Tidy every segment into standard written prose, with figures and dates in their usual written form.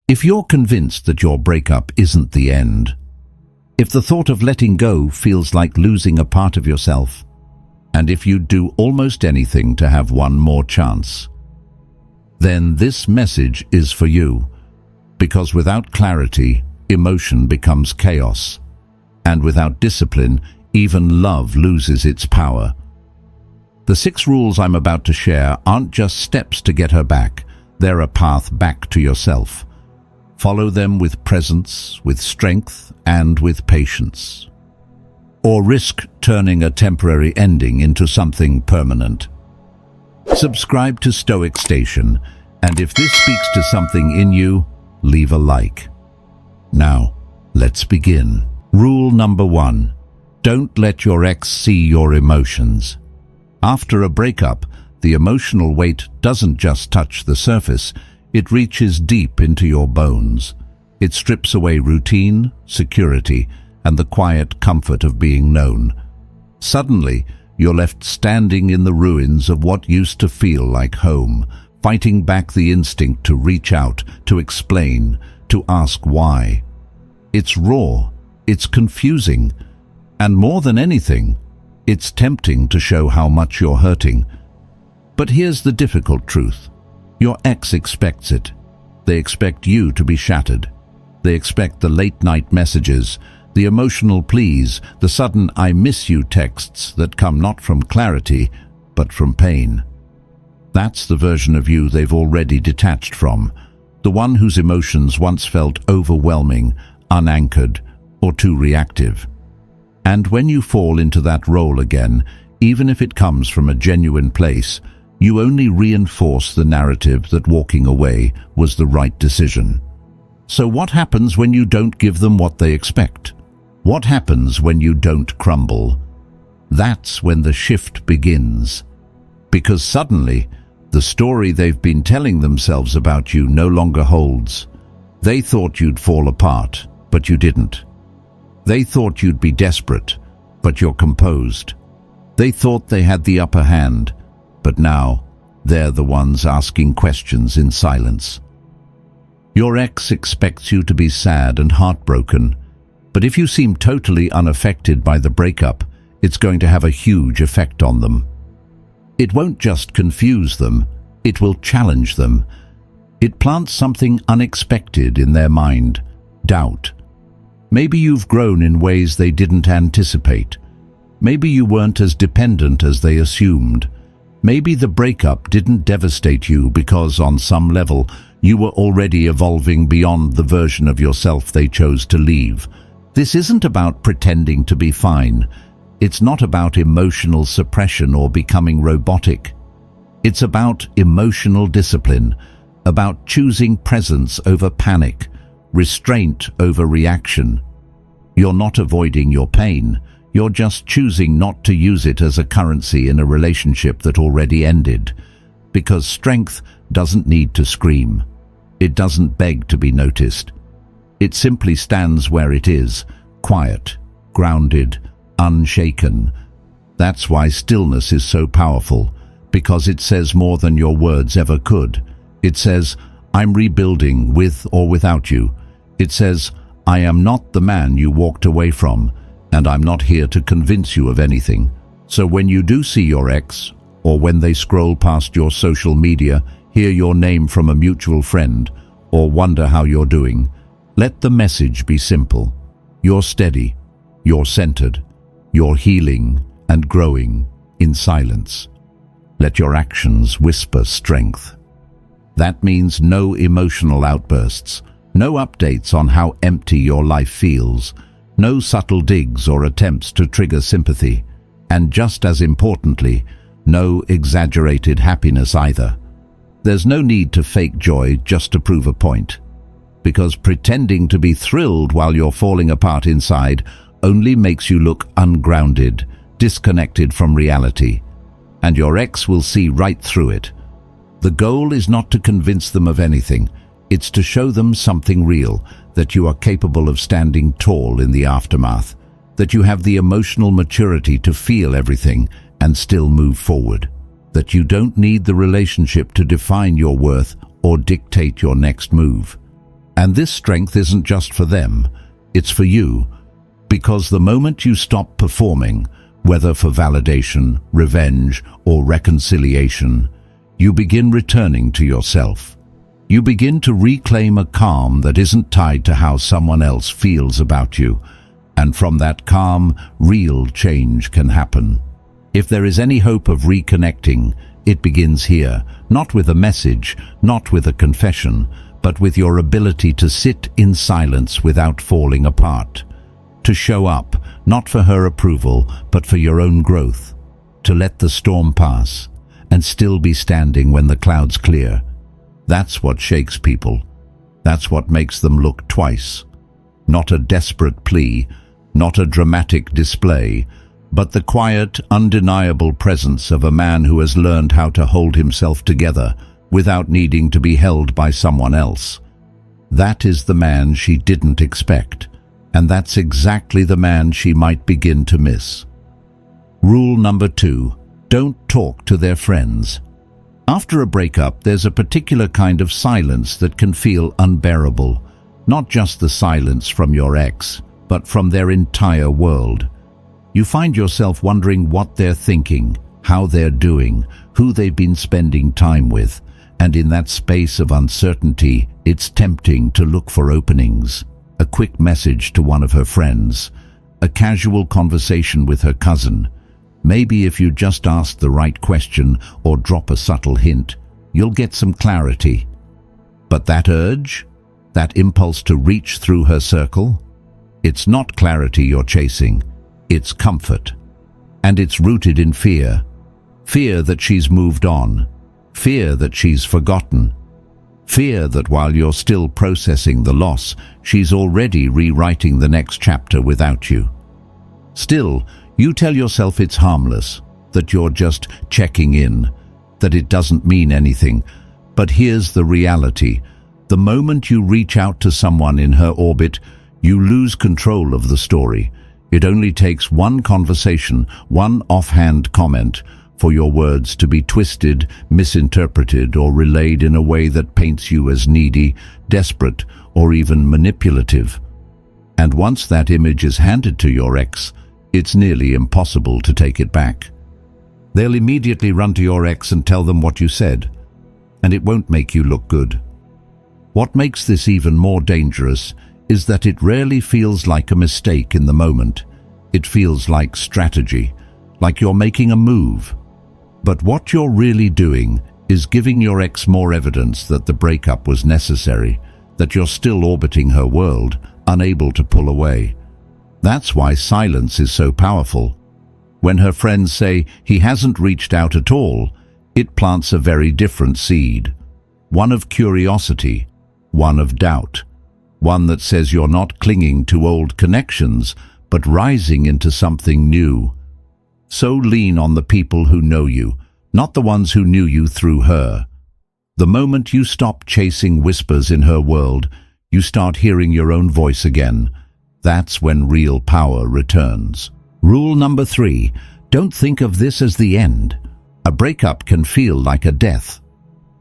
If you're convinced that your breakup isn't the end, if the thought of letting go feels like losing a part of yourself, and if you'd do almost anything to have one more chance, then this message is for you, because without clarity, emotion becomes chaos, and without discipline, even love loses its power. The 6 rules I'm about to share aren't just steps to get her back, they're a path back to yourself. Follow them with presence, with strength, and with patience. Or risk turning a temporary ending into something permanent. Subscribe to Stoic Station, and if this speaks to something in you, leave a like. Now, let's begin. Rule number 1. Don't let your ex see your emotions. After a breakup, the emotional weight doesn't just touch the surface, it reaches deep into your bones. It strips away routine, security, and the quiet comfort of being known. Suddenly, you're left standing in the ruins of what used to feel like home, fighting back the instinct to reach out, to explain, to ask why. It's raw, it's confusing, and more than anything, it's tempting to show how much you're hurting. But here's the difficult truth. Your ex expects it. They expect you to be shattered. They expect the late-night messages, the emotional pleas, the sudden "I miss you" texts that come not from clarity, but from pain. That's the version of you they've already detached from, the one whose emotions once felt overwhelming, unanchored, or too reactive. And when you fall into that role again, even if it comes from a genuine place, you only reinforce the narrative that walking away was the right decision. So what happens when you don't give them what they expect? What happens when you don't crumble? That's when the shift begins. Because suddenly, the story they've been telling themselves about you no longer holds. They thought you'd fall apart, but you didn't. They thought you'd be desperate, but you're composed. They thought they had the upper hand, but now they're the ones asking questions in silence. Your ex expects you to be sad and heartbroken, but if you seem totally unaffected by the breakup, it's going to have a huge effect on them. It won't just confuse them, it will challenge them. It plants something unexpected in their mind, doubt. Maybe you've grown in ways they didn't anticipate. Maybe you weren't as dependent as they assumed. Maybe the breakup didn't devastate you because, on some level, you were already evolving beyond the version of yourself they chose to leave. This isn't about pretending to be fine. It's not about emotional suppression or becoming robotic. It's about emotional discipline, about choosing presence over panic, restraint over reaction. You're not avoiding your pain. You're just choosing not to use it as a currency in a relationship that already ended. Because strength doesn't need to scream. It doesn't beg to be noticed. It simply stands where it is, quiet, grounded, unshaken. That's why stillness is so powerful, because it says more than your words ever could. It says, "I'm rebuilding with or without you." It says, "I am not the man you walked away from, and I'm not here to convince you of anything." So when you do see your ex, or when they scroll past your social media, hear your name from a mutual friend, or wonder how you're doing, let the message be simple. You're steady, you're centered, you're healing and growing in silence. Let your actions whisper strength. That means no emotional outbursts, no updates on how empty your life feels, no subtle digs or attempts to trigger sympathy, and just as importantly, no exaggerated happiness either. There's no need to fake joy just to prove a point, because pretending to be thrilled while you're falling apart inside only makes you look ungrounded, disconnected from reality, and your ex will see right through it. The goal is not to convince them of anything, it's to show them something real, that you are capable of standing tall in the aftermath, that you have the emotional maturity to feel everything and still move forward, that you don't need the relationship to define your worth or dictate your next move. And this strength isn't just for them, it's for you. Because the moment you stop performing, whether for validation, revenge, or reconciliation, you begin returning to yourself. You begin to reclaim a calm that isn't tied to how someone else feels about you. And from that calm, real change can happen. If there is any hope of reconnecting, it begins here, not with a message, not with a confession, but with your ability to sit in silence without falling apart. To show up, not for her approval, but for your own growth. To let the storm pass, and still be standing when the clouds clear. That's what shakes people. That's what makes them look twice. Not a desperate plea, not a dramatic display, but the quiet, undeniable presence of a man who has learned how to hold himself together without needing to be held by someone else. That is the man she didn't expect, and that's exactly the man she might begin to miss. Rule number 2, don't talk to their friends. After a breakup, there's a particular kind of silence that can feel unbearable, not just the silence from your ex, but from their entire world. You find yourself wondering what they're thinking, how they're doing, who they've been spending time with, and in that space of uncertainty, it's tempting to look for openings. A quick message to one of her friends, a casual conversation with her cousin. Maybe if you just ask the right question or drop a subtle hint, you'll get some clarity. But that urge, that impulse to reach through her circle, it's not clarity you're chasing, it's comfort. And it's rooted in fear. Fear that she's moved on. Fear that she's forgotten. Fear that while you're still processing the loss, she's already rewriting the next chapter without you. Still, you tell yourself it's harmless, that you're just checking in, that it doesn't mean anything. But here's the reality. The moment you reach out to someone in her orbit, you lose control of the story. It only takes one conversation, one offhand comment, for your words to be twisted, misinterpreted, or relayed in a way that paints you as needy, desperate, or even manipulative. And once that image is handed to your ex, it's nearly impossible to take it back. They'll immediately run to your ex and tell them what you said, and it won't make you look good. What makes this even more dangerous is that it rarely feels like a mistake in the moment. It feels like strategy, like you're making a move. But what you're really doing is giving your ex more evidence that the breakup was necessary, that you're still orbiting her world, unable to pull away. That's why silence is so powerful. When her friends say he hasn't reached out at all, it plants a very different seed. One of curiosity, one of doubt, one that says you're not clinging to old connections, but rising into something new. So lean on the people who know you, not the ones who knew you through her. The moment you stop chasing whispers in her world, you start hearing your own voice again. That's when real power returns. Rule number 3, don't think of this as the end. A breakup can feel like a death.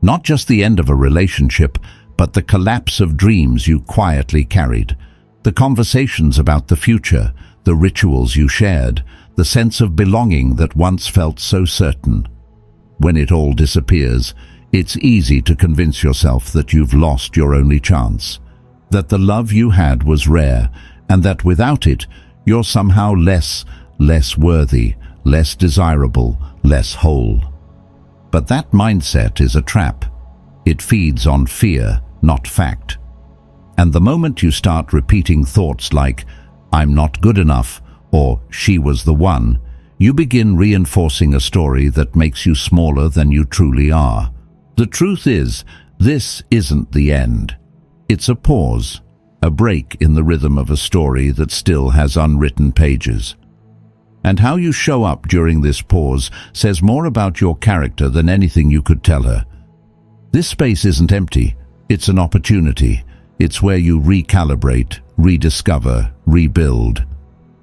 Not just the end of a relationship, but the collapse of dreams you quietly carried. The conversations about the future, the rituals you shared, the sense of belonging that once felt so certain. When it all disappears, it's easy to convince yourself that you've lost your only chance, that the love you had was rare, and that without it, you're somehow less worthy, less desirable, less whole. But that mindset is a trap. It feeds on fear, not fact. And the moment you start repeating thoughts like, "I'm not good enough," or "she was the one," you begin reinforcing a story that makes you smaller than you truly are. The truth is, this isn't the end. It's a pause, a break in the rhythm of a story that still has unwritten pages. And how you show up during this pause says more about your character than anything you could tell her. This space isn't empty, it's an opportunity. It's where you recalibrate, rediscover, rebuild.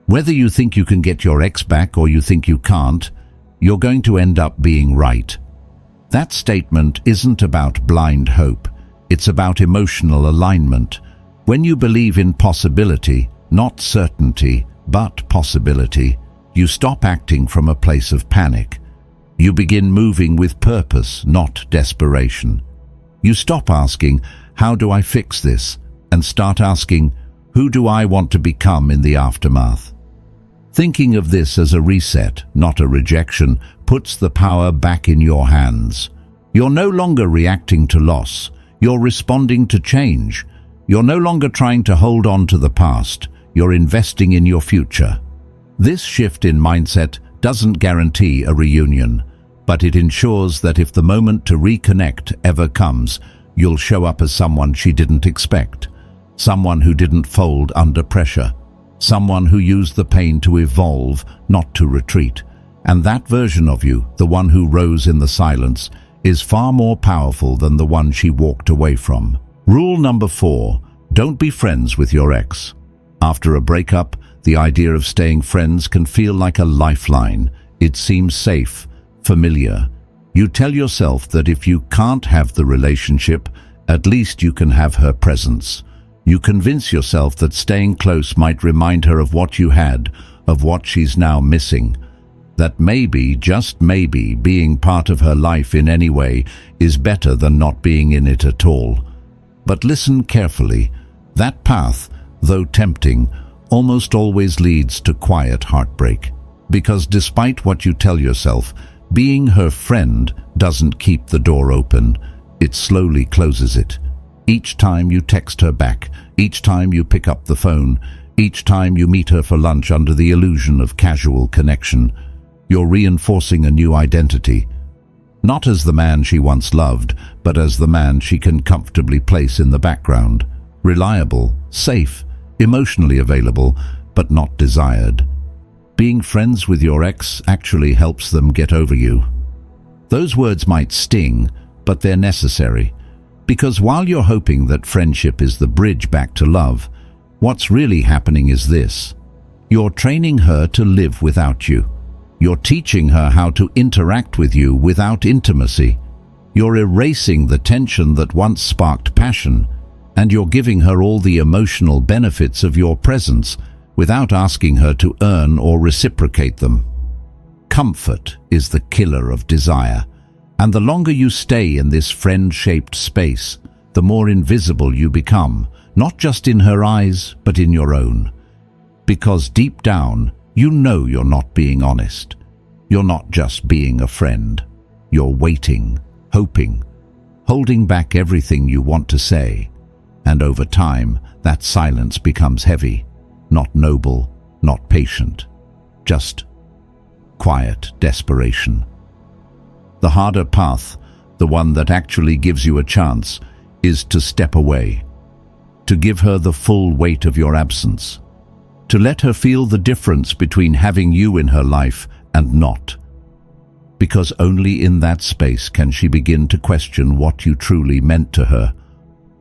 Whether you think you can get your ex back or you think you can't, you're going to end up being right. That statement isn't about blind hope. It's about emotional alignment. When you believe in possibility, not certainty, but possibility, you stop acting from a place of panic. You begin moving with purpose, not desperation. You stop asking, "How do I fix this?" and start asking, "Who do I want to become in the aftermath?" Thinking of this as a reset, not a rejection, puts the power back in your hands. You're no longer reacting to loss. You're responding to change. You're no longer trying to hold on to the past. You're investing in your future. This shift in mindset doesn't guarantee a reunion, but it ensures that if the moment to reconnect ever comes, you'll show up as someone she didn't expect, someone who didn't fold under pressure, someone who used the pain to evolve, not to retreat. And that version of you, the one who rose in the silence, is far more powerful than the one she walked away from. Rule number 4, don't be friends with your ex. After a breakup, the idea of staying friends can feel like a lifeline. It seems safe, familiar. You tell yourself that if you can't have the relationship, at least you can have her presence. You convince yourself that staying close might remind her of what you had, of what she's now missing. That maybe, just maybe, being part of her life in any way is better than not being in it at all. But listen carefully. That path, though tempting, almost always leads to quiet heartbreak. Because despite what you tell yourself, being her friend doesn't keep the door open. It slowly closes it. Each time you text her back, each time you pick up the phone, each time you meet her for lunch under the illusion of casual connection, you're reinforcing a new identity. Not as the man she once loved, but as the man she can comfortably place in the background. Reliable, safe, emotionally available, but not desired. Being friends with your ex actually helps them get over you. Those words might sting, but they're necessary. Because while you're hoping that friendship is the bridge back to love, what's really happening is this. You're training her to live without you. You're teaching her how to interact with you without intimacy. You're erasing the tension that once sparked passion, and you're giving her all the emotional benefits of your presence without asking her to earn or reciprocate them. Comfort is the killer of desire. And the longer you stay in this friend-shaped space, the more invisible you become, not just in her eyes, but in your own. Because deep down, you know you're not being honest. You're not just being a friend. You're waiting, hoping, holding back everything you want to say. And over time, that silence becomes heavy, not noble, not patient, just quiet desperation. The harder path, the one that actually gives you a chance, is to step away, to give her the full weight of your absence, to let her feel the difference between having you in her life and not. Because only in that space can she begin to question what you truly meant to her.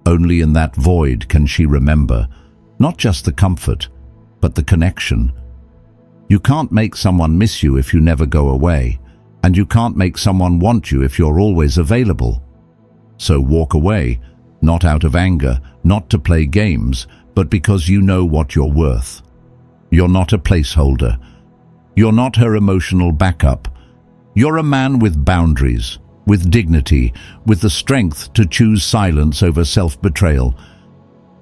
Only in that void can she remember, not just the comfort, but the connection. You can't make someone miss you if you never go away. And you can't make someone want you if you're always available. So walk away, not out of anger, not to play games, but because you know what you're worth. You're not a placeholder. You're not her emotional backup. You're a man with boundaries, with dignity, with the strength to choose silence over self-betrayal.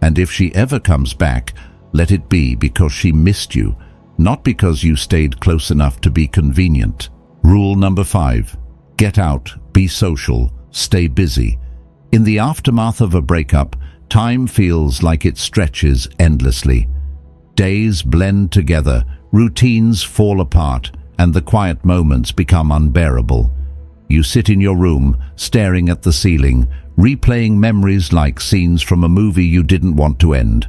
And if she ever comes back, let it be because she missed you, not because you stayed close enough to be convenient. Rule number 5. Get out, be social, stay busy. In the aftermath of a breakup, time feels like it stretches endlessly. Days blend together, routines fall apart, and the quiet moments become unbearable. You sit in your room, staring at the ceiling, replaying memories like scenes from a movie you didn't want to end.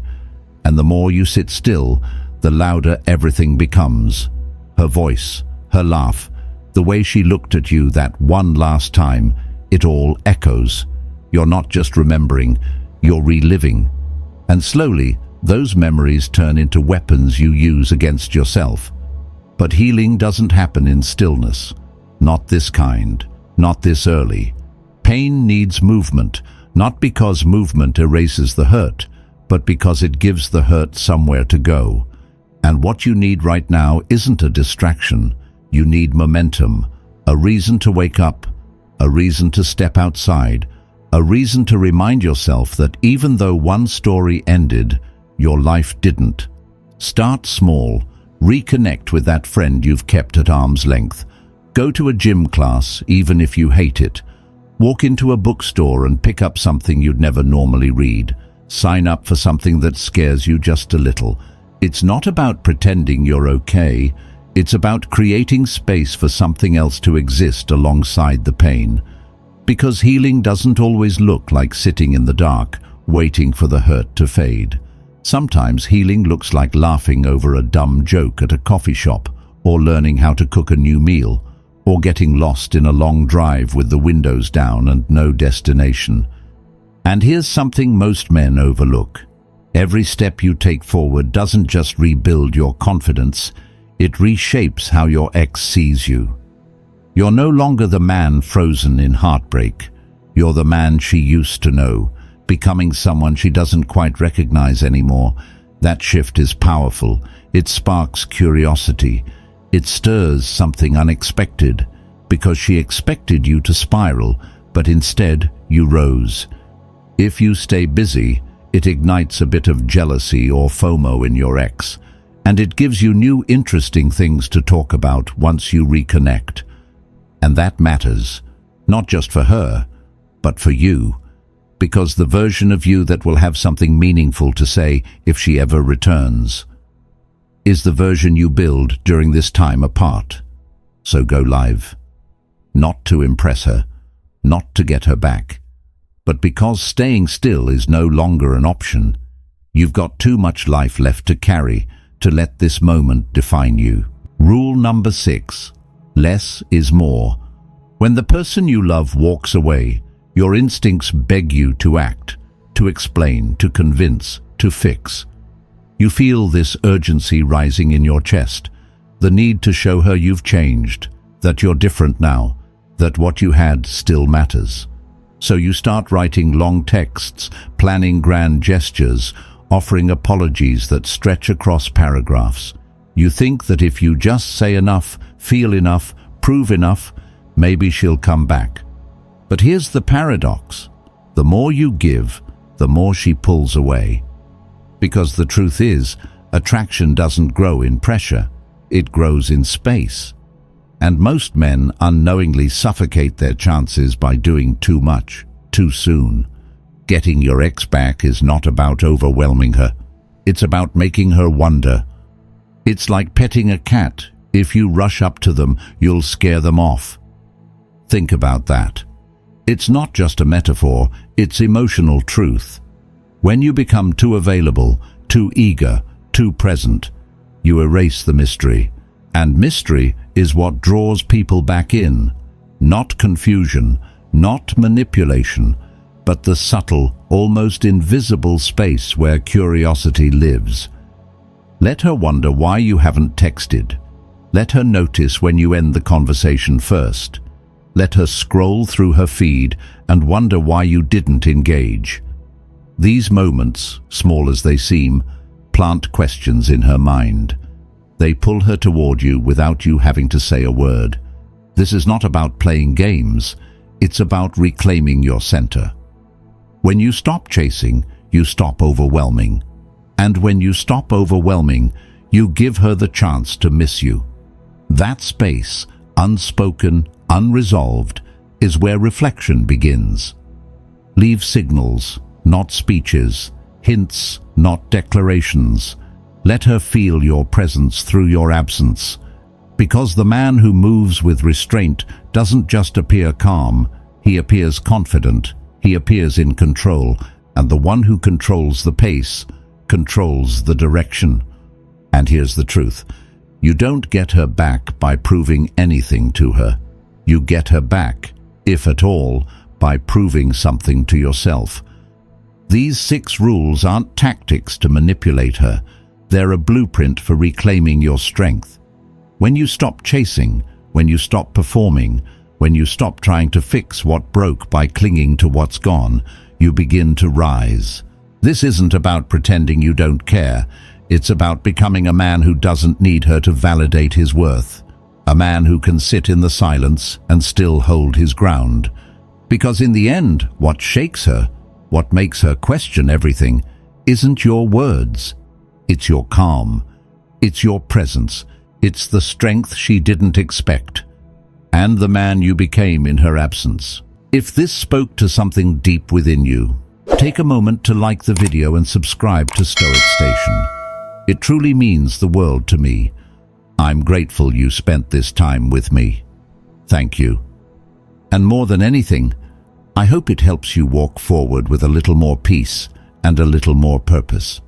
And the more you sit still, the louder everything becomes. Her voice, her laugh, the way she looked at you that one last time, it all echoes. You're not just remembering, you're reliving. And slowly, those memories turn into weapons you use against yourself. But healing doesn't happen in stillness. Not this kind, not this early. Pain needs movement, not because movement erases the hurt, but because it gives the hurt somewhere to go. And what you need right now isn't a distraction. You need momentum, a reason to wake up, a reason to step outside, a reason to remind yourself that even though one story ended, your life didn't. Start small. Reconnect with that friend you've kept at arm's length. Go to a gym class, even if you hate it. Walk into a bookstore and pick up something you'd never normally read. Sign up for something that scares you just a little. It's not about pretending you're okay. It's about creating space for something else to exist alongside the pain. Because healing doesn't always look like sitting in the dark, waiting for the hurt to fade. Sometimes healing looks like laughing over a dumb joke at a coffee shop, or learning how to cook a new meal, or getting lost in a long drive with the windows down and no destination. And here's something most men overlook. Every step you take forward doesn't just rebuild your confidence, it reshapes how your ex sees you. You're no longer the man frozen in heartbreak. You're the man she used to know, becoming someone she doesn't quite recognize anymore. That shift is powerful. It sparks curiosity. It stirs something unexpected, because she expected you to spiral, but instead you rose. If you stay busy, it ignites a bit of jealousy or FOMO in your ex, and it gives you new interesting things to talk about once you reconnect. And that matters, not just for her, but for you, because the version of you that will have something meaningful to say if she ever returns is the version you build during this time apart. So go live. Not to impress her, not to get her back, but because staying still is no longer an option. You've got too much life left to carry to let this moment define you. Rule number 6. Less is more. When the person you love walks away, your instincts beg you to act, to explain, to convince, to fix. You feel this urgency rising in your chest, the need to show her you've changed, that you're different now, that what you had still matters. So you start writing long texts, planning grand gestures, offering apologies that stretch across paragraphs. You think that if you just say enough, feel enough, prove enough, maybe she'll come back. But here's the paradox. The more you give, the more she pulls away. Because the truth is, attraction doesn't grow in pressure, it grows in space. And most men unknowingly suffocate their chances by doing too much, too soon. Getting your ex back is not about overwhelming her. It's about making her wonder. It's like petting a cat. If you rush up to them, you'll scare them off. Think about that. It's not just a metaphor, it's emotional truth. When you become too available, too eager, too present, you erase the mystery. And mystery is what draws people back in. Not confusion, not manipulation, but the subtle, almost invisible space where curiosity lives. Let her wonder why you haven't texted. Let her notice when you end the conversation first. Let her scroll through her feed and wonder why you didn't engage. These moments, small as they seem, plant questions in her mind. They pull her toward you without you having to say a word. This is not about playing games, it's about reclaiming your center. When you stop chasing, you stop overwhelming. And when you stop overwhelming, you give her the chance to miss you. That space, unspoken, unresolved, is where reflection begins. Leave signals, not speeches, hints, not declarations. Let her feel your presence through your absence. Because the man who moves with restraint doesn't just appear calm, he appears confident, he appears in control, and the one who controls the pace controls the direction. And here's the truth. You don't get her back by proving anything to her. You get her back, if at all, by proving something to yourself. These 6 rules aren't tactics to manipulate her. They're a blueprint for reclaiming your strength. When you stop chasing, when you stop performing, when you stop trying to fix what broke by clinging to what's gone, you begin to rise. This isn't about pretending you don't care. It's about becoming a man who doesn't need her to validate his worth. A man who can sit in the silence and still hold his ground. Because in the end, what shakes her, what makes her question everything, isn't your words. It's your calm. It's your presence. It's the strength she didn't expect. And the man you became in her absence. If this spoke to something deep within you, take a moment to like the video and subscribe to Stoic Station. It truly means the world to me. I'm grateful you spent this time with me. Thank you. And more than anything, I hope it helps you walk forward with a little more peace and a little more purpose.